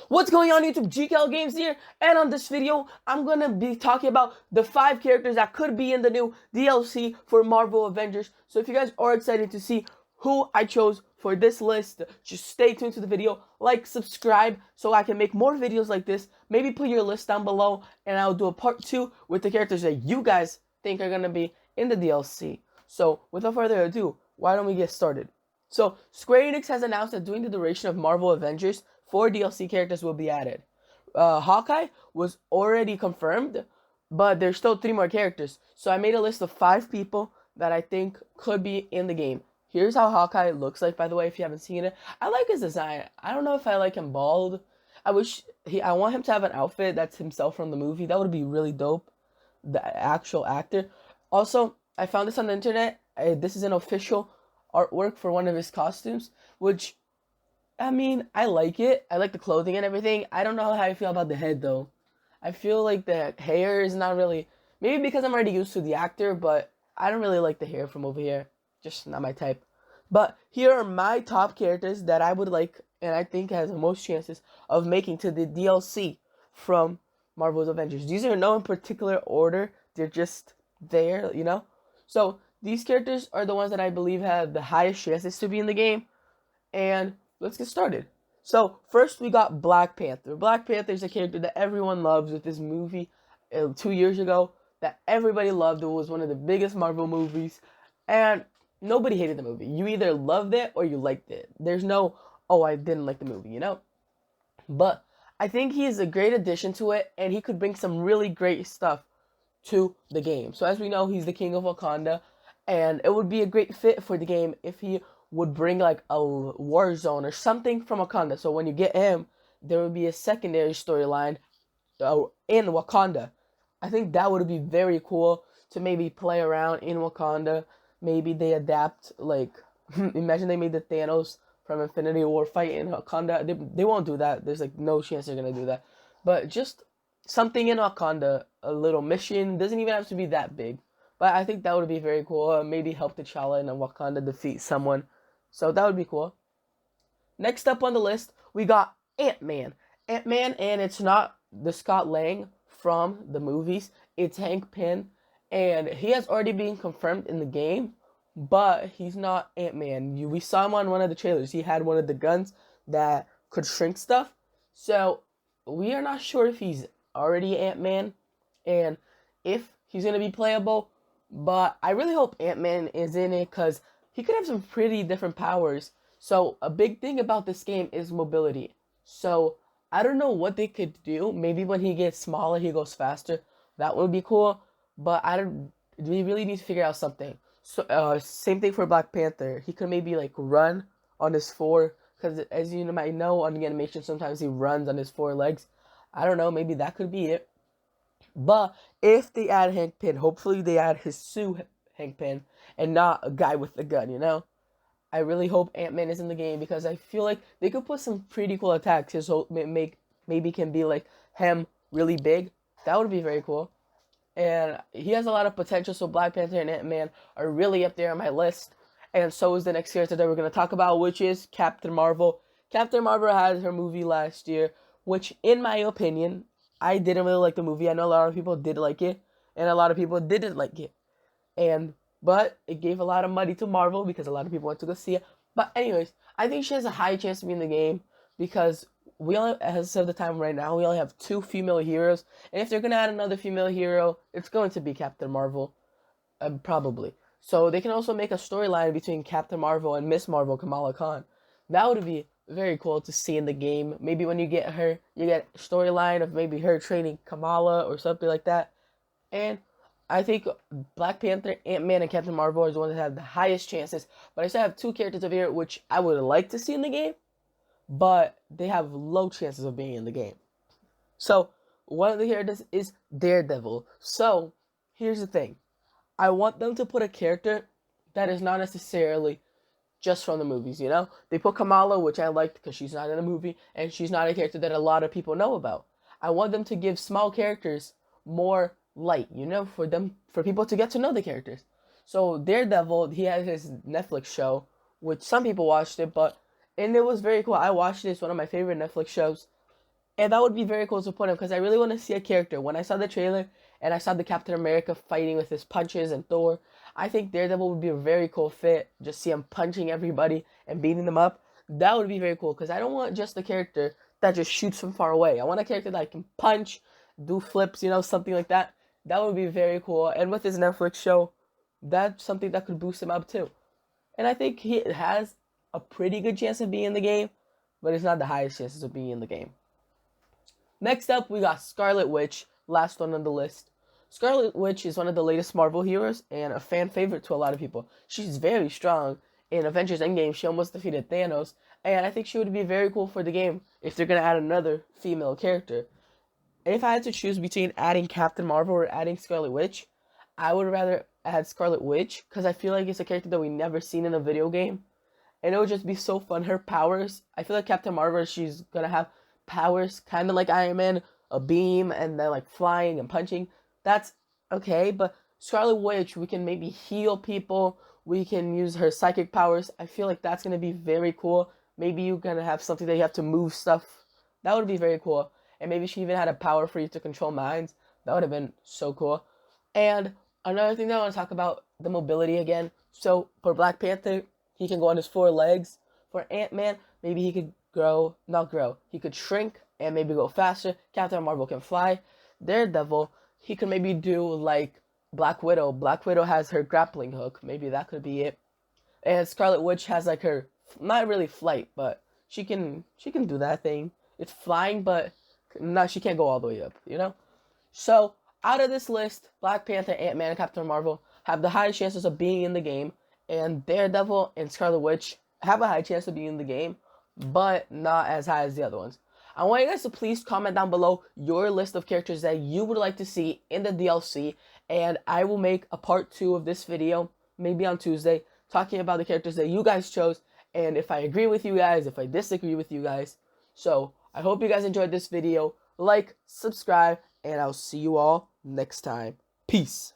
What's going on YouTube? GKL Games here, and on this video, I'm gonna be talking about the 5 characters that could be in the new DLC for Marvel Avengers. So if you guys are excited to see who I chose for this list, just stay tuned to the video, like, subscribe, so I can make more videos like this. Maybe put your list down below, and I'll do a part 2 with the characters that you guys think are gonna be in the DLC. So without further ado, why don't we get started? So Square Enix has announced that during the duration of Marvel Avengers, 4 DLC characters will be added. Hawkeye was already confirmed, but there's still 3 more characters. So I made a list of 5 people that I think could be in the game. Here's how Hawkeye looks like, by the way, if you haven't seen it. I like his design. I don't know if I like him bald. I want him to have an outfit that's himself from the movie. That would be really dope. The actual actor. Also, I found this on the internet. This is an official artwork for one of his costumes, which, I mean, I like it. I like the clothing and everything. I don't know how I feel about the head, though. I feel like the hair is not really... Maybe because I'm already used to the actor, but I don't really like the hair from over here. Just not my type. But here are my top characters that I would like, and I think has the most chances of making to the DLC from Marvel's Avengers. These are no in particular order. They're just there, you know? So, these characters are the ones that I believe have the highest chances to be in the game. And let's get started. So, first we got Black Panther. Black Panther is a character that everyone loves with this movie 2 years ago that everybody loved. It was one of the biggest Marvel movies. And nobody hated the movie. You either loved it or you liked it. There's no, oh, I didn't like the movie, you know? But I think he is a great addition to it, and he could bring some really great stuff to the game. So as we know, he's the king of Wakanda, and it would be a great fit for the game if he would bring like a war zone or something from Wakanda. So when you get him, there would be a secondary storyline in Wakanda. I think that would be very cool to maybe play around in Wakanda. Maybe they adapt, like, imagine they made the Thanos from Infinity War fight in Wakanda. They won't do that. There's like no chance they're gonna do that. But just something in Wakanda, a little mission, doesn't even have to be that big. But I think that would be very cool. Maybe help T'Challa and Wakanda defeat someone. So that would be cool. Next up on the list, we got AntMan. AntMan, and it's not the Scott Lang from the movies. It's Hank Pym. And he has already been confirmed in the game, but he's not Ant-Man. We saw him on one of the trailers. He had one of the guns that could shrink stuff. So we are not sure if he's already Ant-Man and if he's going to be playable. But I really hope Ant-Man is in it because he could have some pretty different powers. So a big thing about this game is mobility. So I don't know what they could do. Maybe when he gets smaller, he goes faster. That would be cool. But we really need to figure out something. So, same thing for Black Panther. He could maybe, like, run on his 4, because as you might know, on the animation, sometimes he runs on his 4 legs. I don't know, maybe that could be it. But if they add Hank Pym, hopefully they add his Sue Hank Pym, and not a guy with a gun, you know? I really hope Ant-Man is in the game, because I feel like they could put some pretty cool attacks. His whole, maybe can be, like, him really big. That would be very cool. And he has a lot of potential, so Black Panther and Ant-Man are really up there on my list. And so is the next character that we're going to talk about, which is Captain Marvel. Captain Marvel had her movie last year, which, in my opinion, I didn't really like the movie. I know a lot of people did like it, and a lot of people didn't like it. But it gave a lot of money to Marvel because a lot of people went to go see it. But anyways, I think she has a high chance to be in the game because we only, as of the time right now, we only have 2 female heroes. And if they're going to add another female hero, it's going to be Captain Marvel. Probably. So they can also make a storyline between Captain Marvel and Miss Marvel, Kamala Khan. That would be very cool to see in the game. Maybe when you get her, you get a storyline of maybe her training Kamala or something like that. And I think Black Panther, Ant-Man, and Captain Marvel are the ones that have the highest chances. But I still have 2 characters over here which I would like to see in the game, but they have low chances of being in the game. So, one of the characters is Daredevil. So, here's the thing. I want them to put a character that is not necessarily just from the movies, you know? They put Kamala, which I liked because she's not in the movie, and she's not a character that a lot of people know about. I want them to give small characters more light, you know, for people to get to know the characters. So, Daredevil, he has his Netflix show, which some people watched it, and it was very cool. I watched it. It's one of my favorite Netflix shows. And that would be very cool to put him, because I really want to see a character. When I saw the trailer and I saw the Captain America fighting with his punches and Thor, I think Daredevil would be a very cool fit. Just see him punching everybody and beating them up. That would be very cool, because I don't want just a character that just shoots from far away. I want a character that can punch, do flips, something like that. That would be very cool. And with his Netflix show, that's something that could boost him up too. And I think he has a pretty good chance of being in the game, but it's not the highest chances of being in the game. Next up, we got Scarlet Witch, last one on the list. Scarlet Witch is one of the latest Marvel heroes and a fan favorite to a lot of people. She's very strong. In Avengers Endgame, she almost defeated Thanos, and I think she would be very cool for the game if they're going to add another female character. If I had to choose between adding Captain Marvel or adding Scarlet Witch, I would rather add Scarlet Witch, because I feel like it's a character that we've never seen in a video game, and it would just be so fun. Her powers, I feel like Captain Marvel, she's going to have powers kind of like Iron Man, a beam, and then like flying and punching. That's okay, but Scarlet Witch, we can maybe heal people, we can use her psychic powers. I feel like that's going to be very cool. Maybe you're going to have something that you have to move stuff. That would be very cool. And maybe she even had a power for you to control minds. That would have been so cool. And another thing that I want to talk about, the mobility again. So for Black Panther, he can go on his 4 legs. For Ant-Man, maybe he could he could shrink and maybe go faster. Captain Marvel can fly. Daredevil, he could maybe do like Black Widow. Black Widow has her grappling hook. Maybe that could be it. And Scarlet Witch has like her, not really flight, but she can do that thing. It's flying, but she can't go all the way up, So out of this list, Black Panther, Ant-Man, and Captain Marvel have the highest chances of being in the game, and Daredevil and Scarlet Witch have a high chance of being in the game, but not as high as the other ones. I want you guys to please comment down below your list of characters that you would like to see in the DLC, and I will make a part 2 of this video, maybe on Tuesday, talking about the characters that you guys chose, and if I agree with you guys, if I disagree with you guys. So, I hope you guys enjoyed this video. Like, subscribe, and I'll see you all next time. Peace.